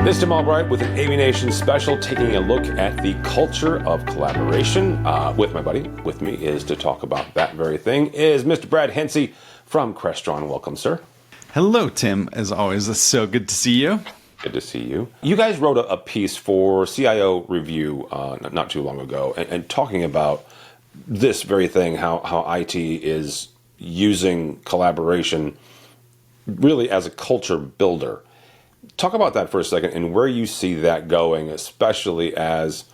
This is Tim Albright with an AVNation special, taking a look at the culture of collaboration with my buddy. With me is to talk about that very thing is Mr. Brad Hintze from Crestron. Welcome, sir. Hello, Tim. As always, it's so good to see you. Good to see you. You guys wrote a piece for CIO Review not too long ago and talking about this very thing, how IT is using collaboration really as a culture builder. Talk about that for a second and where you see that going, especially as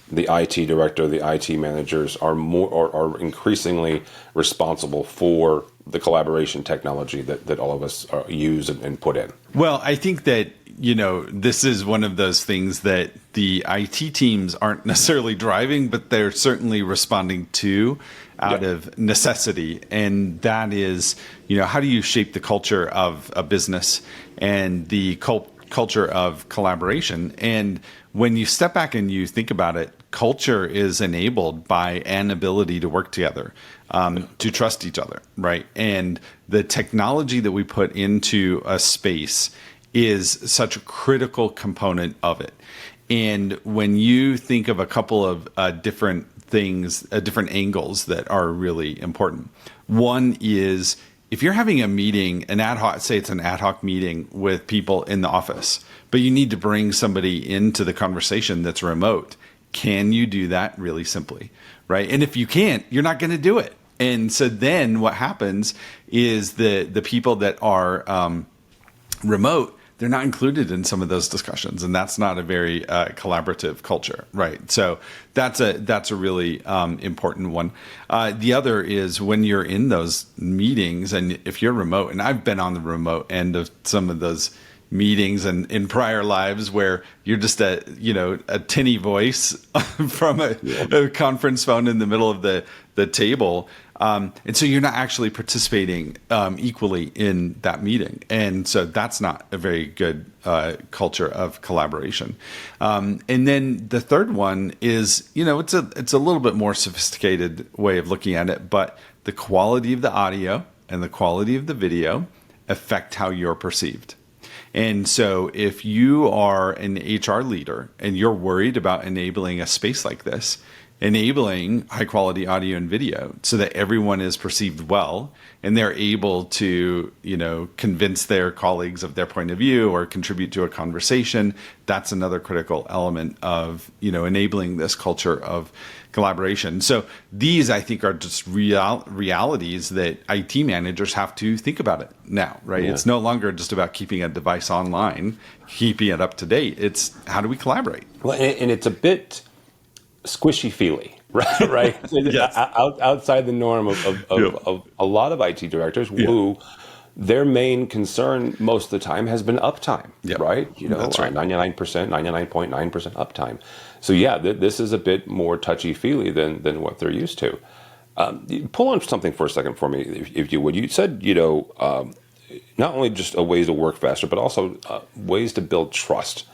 the IT director, the IT managers are increasingly responsible for the collaboration technology that all of us use and put in. Well, I think that, this is one of those things that the IT teams aren't necessarily driving, but they're certainly responding to out of necessity. And that is, how do you shape the culture of a business and the culture of collaboration? And when you step back and you think about it, culture is enabled by an ability to work together, to trust each other, right? And the technology that we put into a space is such a critical component of it. And when you think of a couple of different things, different angles that are really important, one is if you're having a meeting, say it's an ad hoc meeting with people in the office, but you need to bring somebody into the conversation that's remote, can you do that really simply, right? And if you can't, you're not going to do it. And so then what happens is the people that are remote, they're not included in some of those discussions, and that's not a very collaborative culture, right? So that's a really important one. The other is when you're in those meetings, and if you're remote, and I've been on the remote end of some of those meetings and in prior lives where you're just a tinny voice from a conference phone in the middle of the table. And so you're not actually participating equally in that meeting. And so that's not a very good culture of collaboration. And then the third one is, it's a little bit more sophisticated way of looking at it, but the quality of the audio and the quality of the video affect how you're perceived. And so if you are an HR leader and you're worried about enabling a space like this, enabling high quality audio and video so that everyone is perceived well and they're able to, convince their colleagues of their point of view or contribute to a conversation, that's another critical element of, enabling this culture of collaboration. So these, I think, are just realities that IT managers have to think about it now, right? Yeah. It's no longer just about keeping a device online, keeping it up to date. It's how do we collaborate? Well, and it's a bit squishy feely, right? Yes. Outside the norm of a lot of IT directors who their main concern most of the time has been uptime, right? That's right. 99%, 99.9% uptime. So this is a bit more touchy-feely than what they're used to. Pull on something for a second for me, if you would. You said, not only just a ways to work faster, but also ways to build trust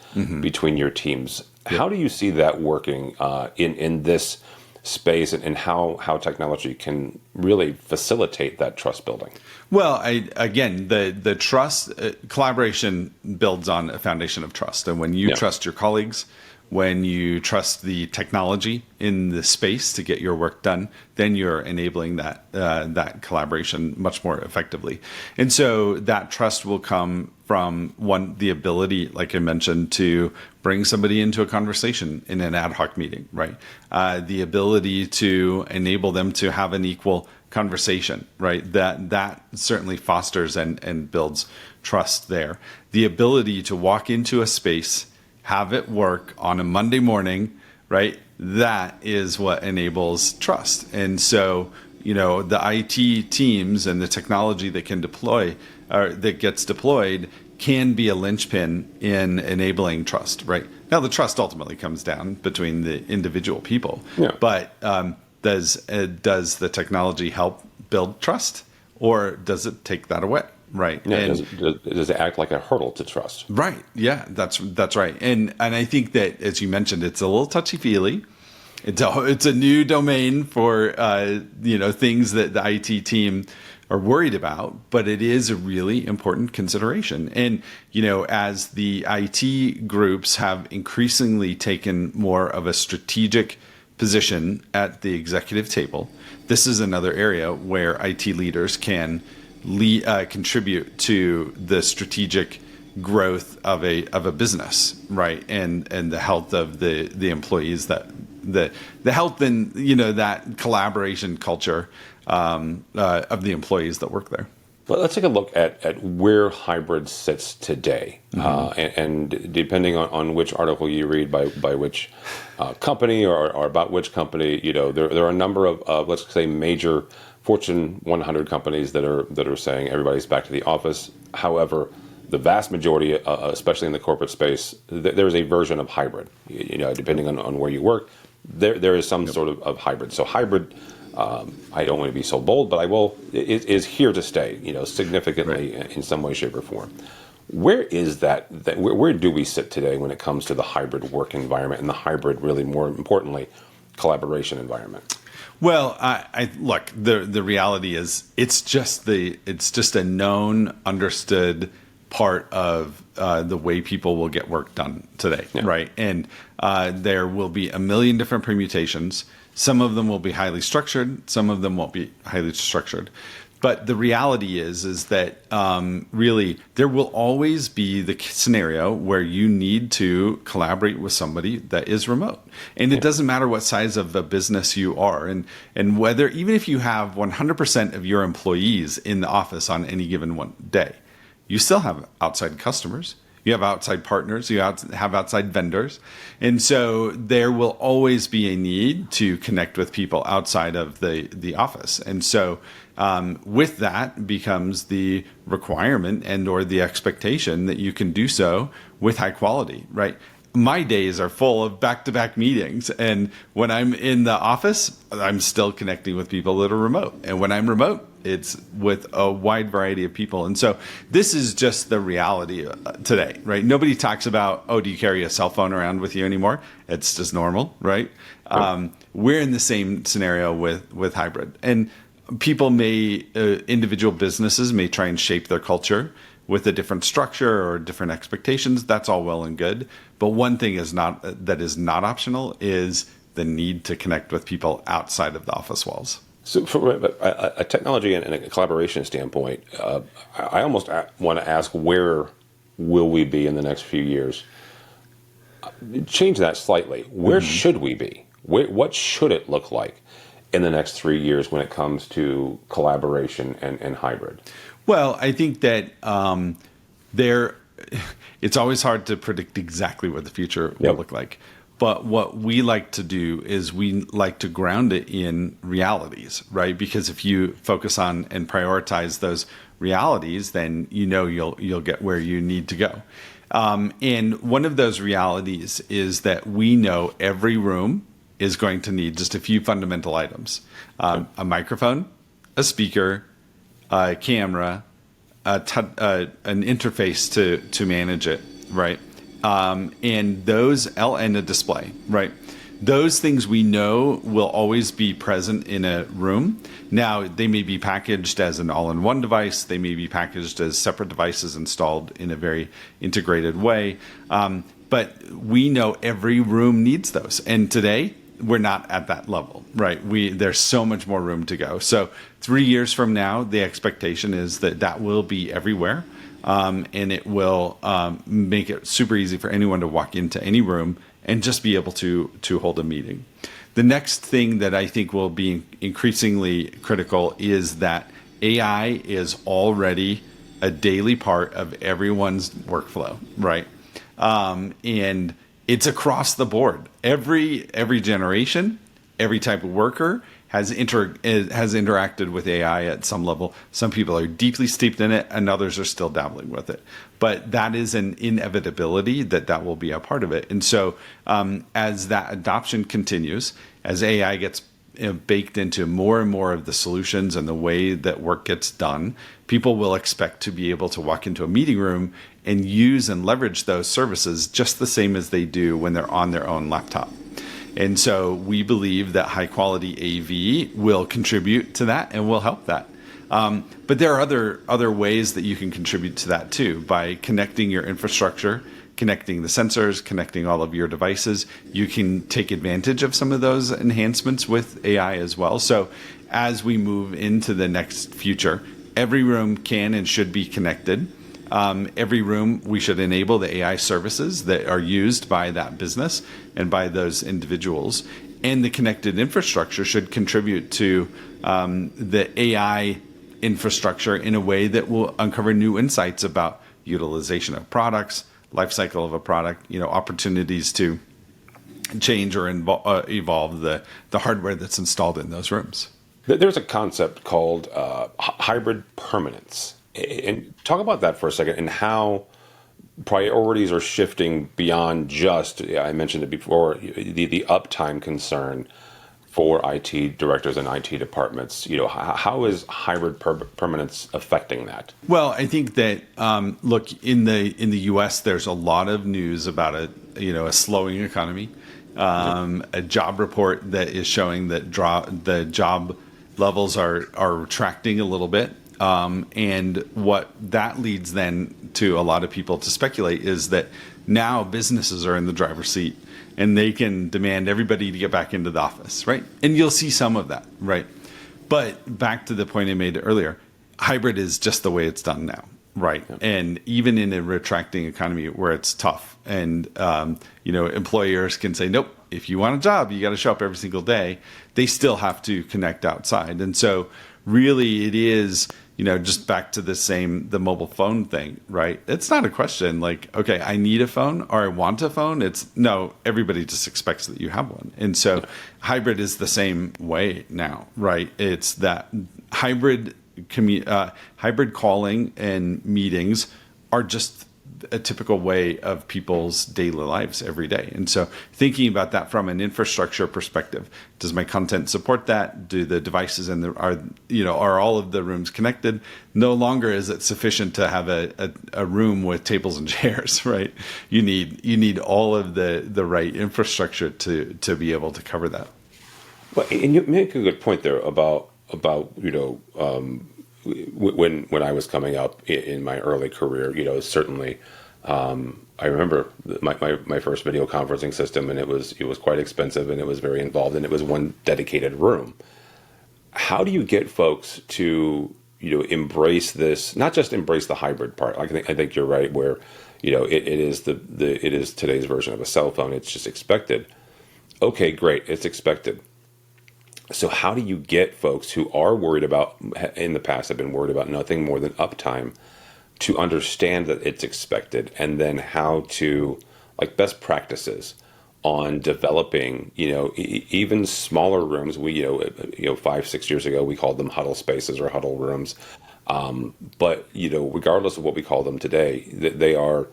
between your teams. Yep. How do you see that working in this space, and how technology can really facilitate that trust building? Well, the trust collaboration builds on a foundation of trust, and when you trust your colleagues, when you trust the technology in the space to get your work done, then you're enabling that collaboration much more effectively. And so that trust will come from the ability, like I mentioned, to bring somebody into a conversation in an ad hoc meeting, right? The ability to enable them to have an equal conversation, right? That certainly fosters and builds trust there. The ability to walk into a space, have it work on a Monday morning, right? That is what enables trust. And so, the IT teams and the technology that can deploy or that gets deployed can be a linchpin in enabling trust, right? Now, the trust ultimately comes down between the individual people, but does the technology help build trust, or does it take that away? Right. Yeah, and does it act like a hurdle to trust? Right. Yeah, that's right. And I think that, as you mentioned, it's a little touchy-feely. It's a new domain for things that the IT team are worried about, but it is a really important consideration. And, as the IT groups have increasingly taken more of a strategic position at the executive table, this is another area where IT leaders can contribute to the strategic growth of a business, right? And the health of the employees, that the health and that collaboration culture of the employees that work there. Well, let's take a look at where hybrid sits today, and depending on which article you read by which company or about which company, there are a number of let's say major Fortune 100 companies that are saying everybody's back to the office. However, the vast majority, especially in the corporate space, there is a version of hybrid. Depending on where you work, there is some sort of hybrid. So hybrid. I don't want to be so bold, but I will. Is here to stay, significantly in some way, shape, or form. Where is that? Where do we sit today when it comes to the hybrid work environment and the hybrid, really more importantly, collaboration environment? Well, I look. The reality is, it's just a known, understood part of the way people will get work done today, right? And there will be a million different permutations. Some of them will be highly structured. Some of them won't be highly structured. But the reality is that really there will always be the scenario where you need to collaborate with somebody that is remote. And it doesn't matter what size of a business you are. And whether, even if you have 100% of your employees in the office on any given one day, you still have outside customers. You have outside partners, you have outside vendors. And so there will always be a need to connect with people outside of the office. And so with that becomes the requirement and or the expectation that you can do so with high quality, right? My days are full of back-to-back meetings. And when I'm in the office, I'm still connecting with people that are remote. And when I'm remote, it's with a wide variety of people. And so this is just the reality today, right? Nobody talks about, do you carry a cell phone around with you anymore? It's just normal, right? We're in the same scenario with hybrid. And people individual businesses may try and shape their culture with a different structure or different expectations. That's all well and good. But one thing that is not optional is the need to connect with people outside of the office walls. So from a technology and a collaboration standpoint, I almost want to ask, where will we be in the next few years? Change that slightly. Where should we be? What should it look like in the next 3 years when it comes to collaboration and hybrid? Well, I think that it's always hard to predict exactly what the future will look like. But what we like to do is we like to ground it in realities, right? Because if you focus on and prioritize those realities, then you'll get where you need to go. And one of those realities is that we know every room is going to need just a few fundamental items: a microphone, a speaker, a camera, an interface to manage it, right? And a display, right? Those things we know will always be present in a room. Now, they may be packaged as an all-in-one device. They may be packaged as separate devices installed in a very integrated way. But we know every room needs those. And today, we're not at that level, right? There's so much more room to go. So 3 years from now, the expectation is that will be everywhere. And it will make it super easy for anyone to walk into any room and just be able to hold a meeting. The next thing that I think will be increasingly critical is that AI is already a daily part of everyone's workflow, right? And it's across the board. Every generation, every type of worker has interacted with AI at some level. Some people are deeply steeped in it, and others are still dabbling with it. But that is an inevitability that will be a part of it. And so as that adoption continues, as AI gets baked into more and more of the solutions and the way that work gets done, people will expect to be able to walk into a meeting room and use and leverage those services just the same as they do when they're on their own laptop. And so we believe that high quality AV will contribute to that and will help that. But there are other ways that you can contribute to that too, by connecting your infrastructure, connecting the sensors, connecting all of your devices. You can take advantage of some of those enhancements with AI as well. So as we move into the next future, every room can and should be connected. Every room, we should enable the AI services that are used by that business and by those individuals. And the connected infrastructure should contribute to the AI infrastructure in a way that will uncover new insights about utilization of products, life cycle of a product, opportunities to change or evolve the hardware that's installed in those rooms. There's a concept called hybrid permanence. And talk about that for a second and how priorities are shifting beyond just, I mentioned it before, the uptime concern for IT directors and IT departments. How is hybrid permanence affecting that? Well, I think that look, in the U.S., there's a lot of news about a slowing economy, a job report that is showing that the job levels are retracting a little bit. And what that leads then to a lot of people to speculate is that now businesses are in the driver's seat and they can demand everybody to get back into the office, right? And you'll see some of that, right? But back to the point I made earlier, hybrid is just the way it's done now, right? Yeah. And even in a retracting economy where it's tough and, employers can say, nope, if you want a job, you got to show up every single day. They still have to connect outside. And so really it is, just back to the mobile phone thing, right? It's not a question like, okay, I need a phone or I want a phone. It's no, everybody just expects that you have one. And so hybrid is the same way now, right? It's that hybrid calling and meetings are just a typical way of people's daily lives every day. And so thinking about that from an infrastructure perspective, does my content support that? Do the devices are all of the rooms connected? No longer is it sufficient to have a room with tables and chairs, right? You need all of the right infrastructure to be able to cover that. Well, and you make a good point there about when I was coming up in my early career, certainly, I remember my first video conferencing system, and it was quite expensive, and it was very involved, and it was one dedicated room. How do you get folks to embrace this? Not just embrace the hybrid part. I think you're right. Where it is it is today's version of a cell phone. It's just expected. Okay, great. It's expected. So how do you get folks who are worried about, in the past have been worried about nothing more than uptime, to understand that it's expected, and then how to, like, best practices on developing, even smaller rooms. We, 5-6 years ago, we called them huddle spaces or huddle rooms. But, regardless of what we call them today, they are,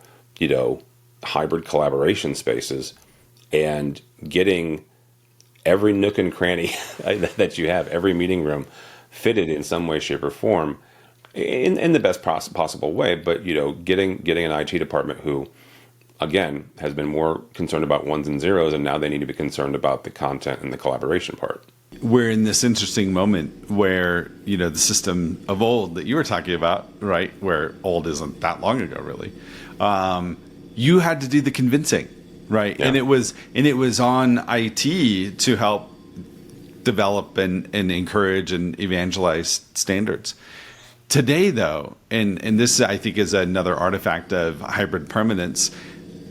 hybrid collaboration spaces, and getting every nook and cranny that you have, every meeting room fitted in some way, shape, or form in the best possible way. But, getting an IT department who, again, has been more concerned about ones and zeros, and now they need to be concerned about the content and the collaboration part. We're in this interesting moment where, the system of old that you were talking about, right, where old isn't that long ago, really, you had to do the convincing. Right. Yeah. And it was on IT to help develop and encourage and evangelize standards. Today, though, and this, I think, is another artifact of hybrid permanence,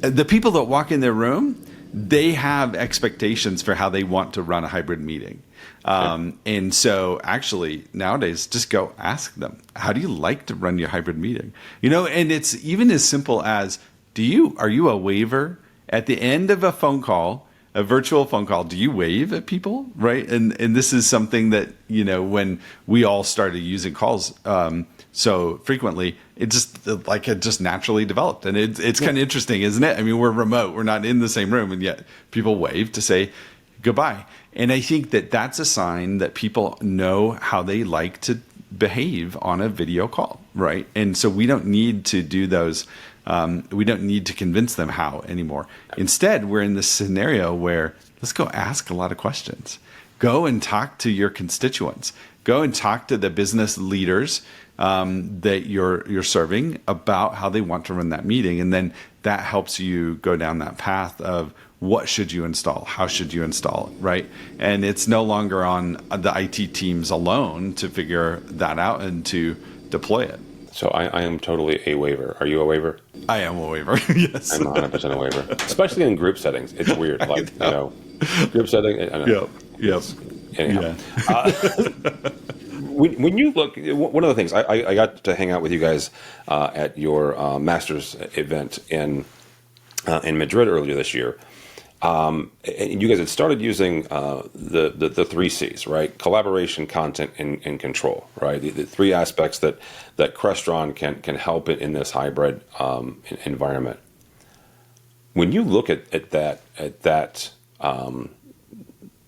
the people that walk in their room, they have expectations for how they want to run a hybrid meeting. And so actually nowadays, just go ask them, how do you like to run your hybrid meeting? And it's even as simple as, are you a waiver? At the end of a phone call, a virtual phone call, do you wave at people, right? And this is something that, when we all started using calls so frequently, it just naturally developed. And it's kind of interesting, isn't it? I mean, we're remote, we're not in the same room, and yet people wave to say goodbye. And I think that that's a sign that people know how they like to behave on a video call, right? And so we don't need to do those. We don't need to convince them how anymore. Instead, we're in this scenario where let's go ask a lot of questions. go and talk to your constituents. Go and talk to the business leaders that you're serving about how they want to run that meeting. And then that helps you go down that path of what should you install? How should you install it, right? And it's no longer on the IT teams alone to figure that out and to deploy it. So I am totally a waiver. Are you a waiver? I am a waiver, yes. I'm 100% a waiver, especially in group settings. It's weird, like group setting. I know. Yep. Anyhow, when you look, one of the things I got to hang out with you guys at your Masters event in Madrid earlier this year. And you guys had started using the three C's, right? Collaboration, content, and control, right? The three aspects that Crestron can help in this hybrid environment. When you look at that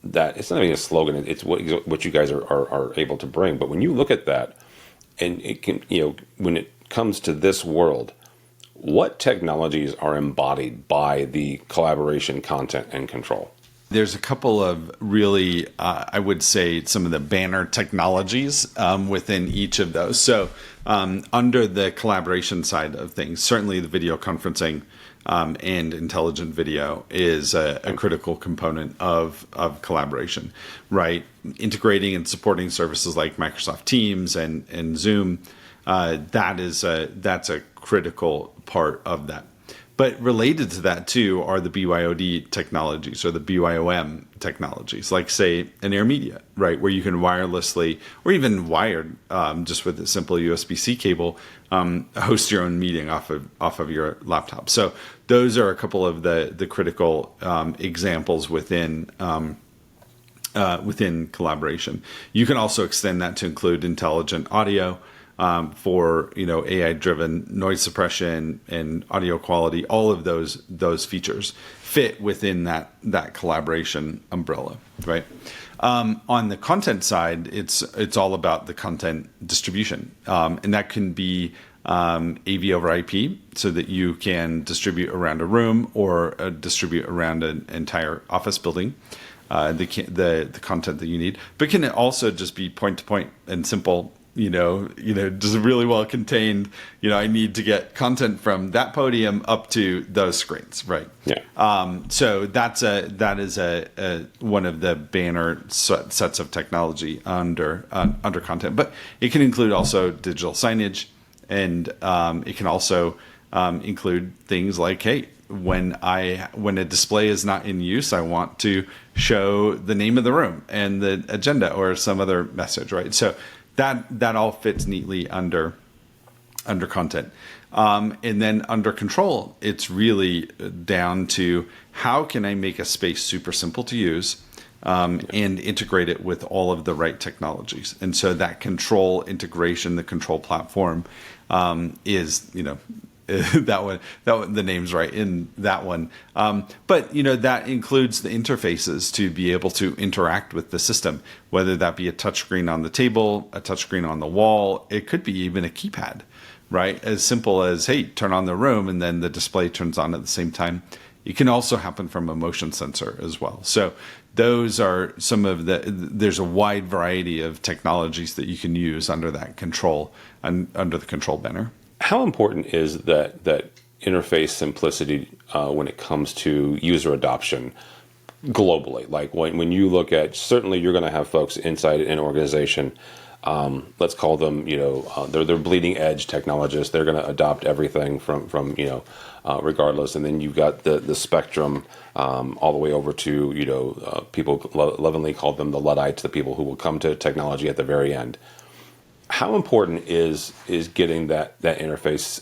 it's not even a slogan; it's what you guys are able to bring. But when you look at that, and it can, when it comes to this world, what technologies are embodied by the collaboration, content, and control? There's a couple of really, I would say, some of the banner technologies within each of those. So under the collaboration side of things, certainly the video conferencing and intelligent video is a critical component of collaboration, right? Integrating and supporting services like Microsoft Teams and Zoom, that's a critical part of that. But related to that too are the BYOD technologies or the BYOM technologies, like say an AirMedia, right, where you can wirelessly or even wired, just with a simple USB-C cable, host your own meeting off of your laptop. So those are a couple of the critical examples within collaboration. You can also extend that to include intelligent audio. For AI-driven noise suppression and audio quality, all of those features fit within that collaboration umbrella, right? On the content side, it's all about the content distribution, and that can be AV over IP, so that you can distribute around a room or distribute around an entire office building. The content that you need, but can it also just be point to point and simple? Just really well contained. I need to get content from that podium up to those screens, right? Yeah. So that is one of the banner sets of technology under content, but it can include also digital signage, and it can also include things like, hey, when a display is not in use, I want to show the name of the room and the agenda or some other message, right? So that all fits neatly under content. And then under control, it's really down to how can I make a space super simple to use and integrate it with all of the right technologies. And so that control integration, the control platform is, that one, the name's right in that one. But that includes the interfaces to be able to interact with the system, whether that be a touchscreen on the table, a touchscreen on the wall. It could be even a keypad, right? As simple as, hey, turn on the room, and then the display turns on at the same time. It can also happen from a motion sensor as well. So those are some of there's a wide variety of technologies that you can use under that control and under the control banner. How important is that interface simplicity when it comes to user adoption globally? Like when you look at, certainly you're going to have folks inside an organization, let's call them, they're bleeding edge technologists. They're going to adopt everything from regardless. And then you've got the spectrum all the way over to, people lovingly call them the Luddites, the people who will come to technology at the very end. How important is getting that interface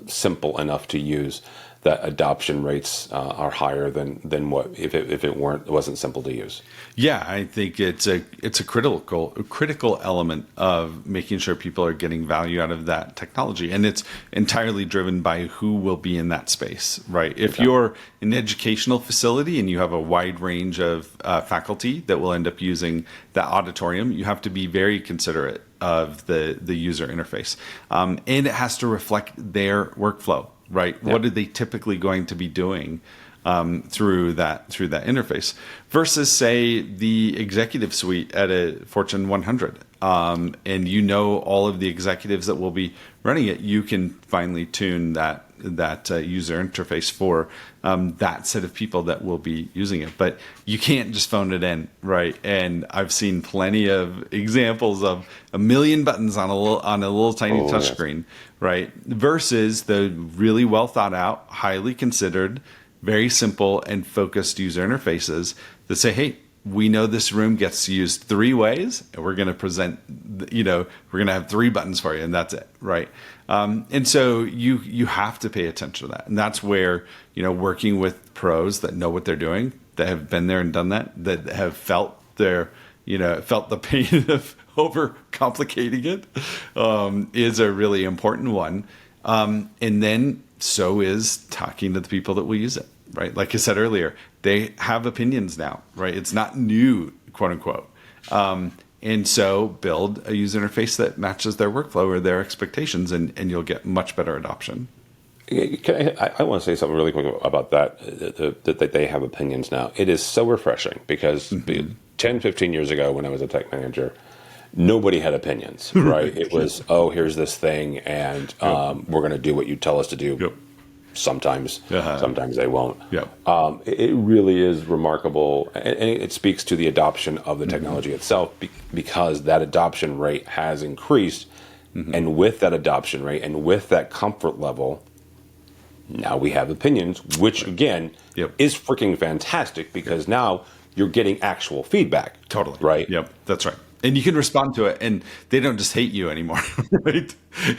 simple enough to use that adoption rates are higher than what if it wasn't simple to use? Yeah, I think it's a critical element of making sure people are getting value out of that technology, and it's entirely driven by who will be in that space, right? If you're an educational facility and you have a wide range of faculty that will end up using that auditorium, you have to be very considerate of the user interface, and it has to reflect their workflow. right? What are they typically going to be doing through that interface versus, say, the executive suite at a Fortune 100, and all of the executives that will be running it. You can finely tune that user interface for that set of people that will be using it. But you can't just phone it in, right? And I've seen plenty of examples of a million buttons on a little tiny touchscreen, right? Versus the really well thought out, highly considered, very simple and focused user interfaces that say, hey, we know this room gets used 3 ways, and we're going to present, we're going to have 3 buttons for you, and that's it, right? And so you have to pay attention to that. And that's where, working with pros that know what they're doing, that have been there and done that have felt felt the pain of overcomplicating it, is a really important one. And then so is talking to the people that will use it, right? Like I said earlier, they have opinions now, right? It's not new, quote unquote. And so build a user interface that matches their workflow or their expectations, and you'll get much better adoption. I want to say something really quick about that they have opinions now. It is so refreshing because 10, 15 years ago when I was a tech manager, nobody had opinions, right? It was, here's this thing, and we're going to do what you tell us to do. Yep. Sometimes they won't. Yep. It really is remarkable, and it speaks to the adoption of the technology itself, because that adoption rate has increased, and with that adoption rate and with that comfort level, now we have opinions, which again is freaking fantastic, because now you're getting actual feedback. Totally. Right? Yep, that's right. And you can respond to it, and they don't just hate you anymore, right?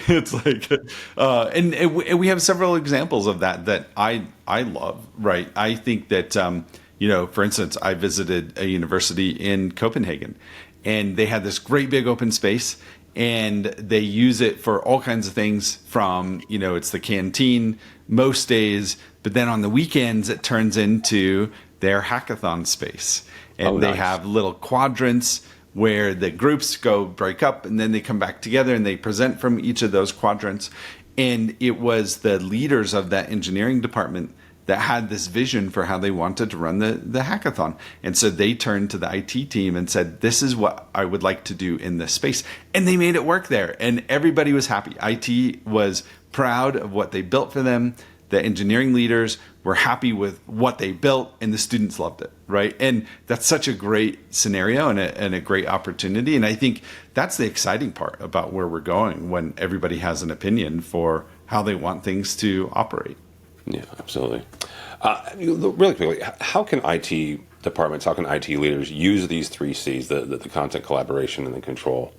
It's like, and we have several examples of that I love, right? I think that, for instance, I visited a university in Copenhagen, and they had this great big open space, and they use it for all kinds of things from, it's the canteen most days, but then on the weekends, it turns into their hackathon space. And they have little quadrants where the groups break up, and then they come back together and they present from each of those quadrants. And it was the leaders of that engineering department that had this vision for how they wanted to run the hackathon. And so they turned to the IT team and said, this is what I would like to do in this space. And they made it work there. And everybody was happy. IT was proud of what they built for them. The engineering leaders were happy with what they built, and the students loved it, right? And that's such a great scenario and a great opportunity. And I think that's the exciting part about where we're going, when everybody has an opinion for how they want things to operate. Yeah, absolutely. Really quickly, how can IT departments, how can IT leaders use these 3 C's, the content, collaboration, and the control,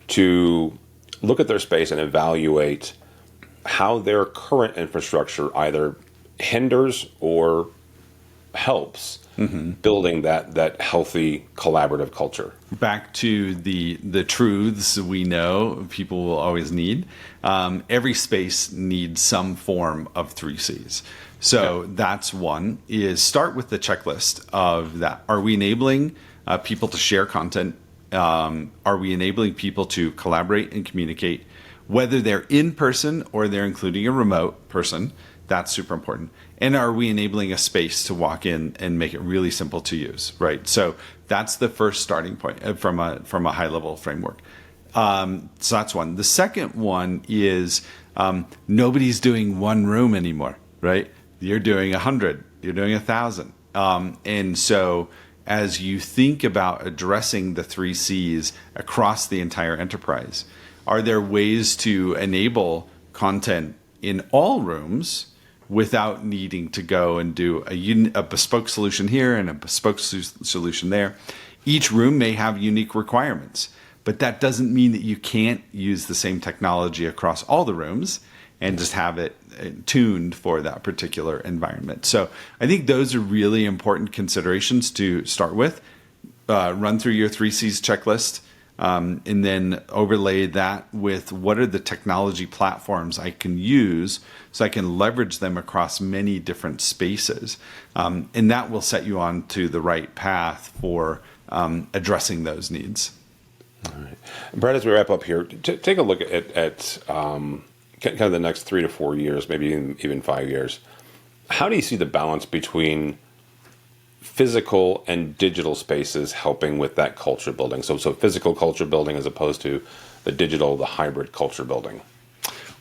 to look at their space and evaluate how their current infrastructure either hinders or helps building that healthy collaborative culture? Back to the truths we know people will always need. Every space needs some form of 3 C's. So that's one, is start with the checklist of that. Are we enabling people to share content? Are we enabling people to collaborate and communicate? Whether they're in person or they're including a remote person, that's super important. And are we enabling a space to walk in and make it really simple to use, right? So that's the first starting point from a high level framework. So that's one. The second one is nobody's doing one room anymore, right? You're doing 100, you're doing 1,000. And so as you think about addressing the 3 C's across the entire enterprise, are there ways to enable content in all rooms without needing to go and do a bespoke solution here and a bespoke solution there? Each room may have unique requirements, but that doesn't mean that you can't use the same technology across all the rooms and just have it tuned for that particular environment. So I think those are really important considerations to start with. Run through your 3 C's checklist. And then overlay that with what are the technology platforms I can use so I can leverage them across many different spaces. And that will set you on to the right path for addressing those needs. All right. Brad, as we wrap up here, take a look at kind of the next 3 to 4 years, maybe even 5 years, how do you see the balance between physical and digital spaces helping with that culture building? So physical culture building as opposed to the digital, the hybrid culture building.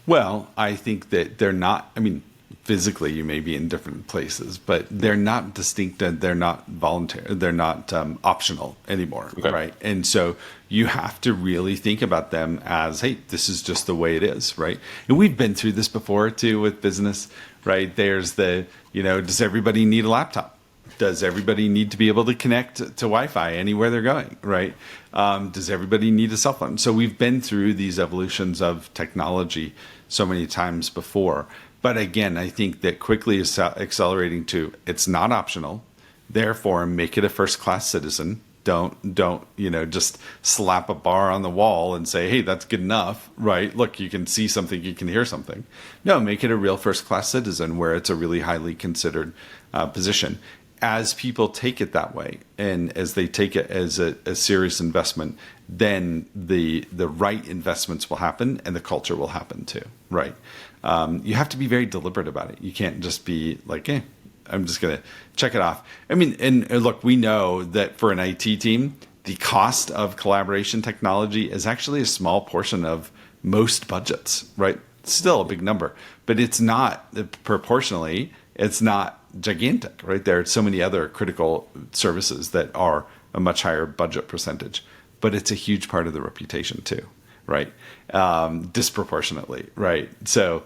Well, I think that they're not, I mean, physically you may be in different places, but they're not distinct and they're not voluntary, they're not optional anymore, Okay. right? And so you have to really think about them as, hey, this is just the way it is, right? And we've been through this before too with business, right? There's does everybody need a laptop? Does everybody need to be able to connect to Wi-Fi anywhere they're going, right? Does everybody need a cell phone? So we've been through these evolutions of technology so many times before. But again, I think that quickly is accelerating to it's not optional. Therefore, make it a first-class citizen. Don't just slap a bar on the wall and say, hey, that's good enough, right? Look, you can see something, you can hear something. No, make it a real first-class citizen where it's a really highly considered position. As people take it that way, and as they take it as a serious investment, then the right investments will happen and the culture will happen too, right? You have to be very deliberate about it. You can't just be like, I'm just going to check it off. I mean, and look, we know that for an IT team, the cost of collaboration technology is actually a small portion of most budgets, right? It's still a big number, but it's not proportionally, it's not gigantic, right? There are so many other critical services that are a much higher budget percentage, but it's a huge part of the reputation too, right? Disproportionately, right? So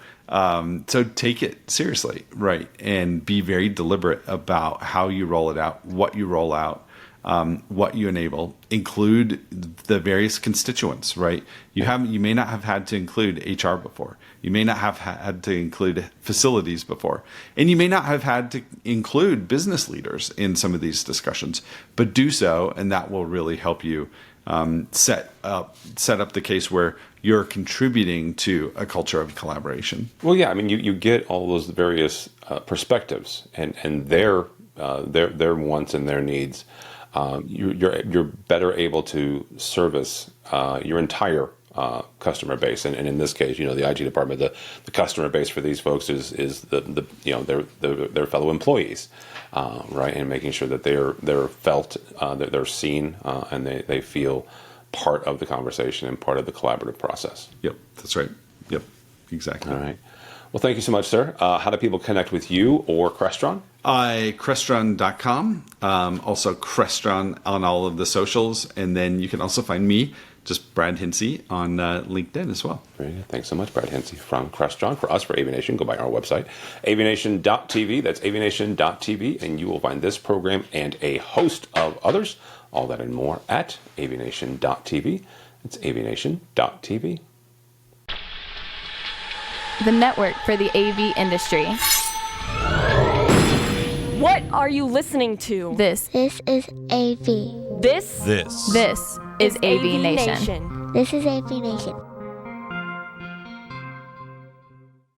take it seriously, right? And be very deliberate about how you roll it out, what you roll out, what you enable. Include the various constituents, right? You may not have had to include HR before. You may not have had to include facilities before. And you may not have had to include business leaders in some of these discussions, but do so, and that will really help you set up the case where you're contributing to a culture of collaboration. Well, yeah, I mean, you get all those various perspectives and their wants and their needs. You're better able to service your entire customer base, and in this case, the IT department, the customer base for these folks is their fellow employees, right? And making sure that they're felt, that they're seen, and they feel part of the conversation and part of the collaborative process. Yep, that's right. Yep, exactly. All right. Well, thank you so much, sir. How do people connect with you or Crestron? Crestron.com. Also Crestron on all of the socials. And then you can also find me, just Brad Hintze, on LinkedIn as well. Very good. Thanks so much, Brad Hintze from Crestron. For us, for AVNation, go by our website, avnation.tv. That's avnation.tv. And you will find this program and a host of others, all that and more at avnation.tv. It's avnation.tv. The network for the AV industry. What are you listening to? This This is AV. This is AVNation. This is AVNation.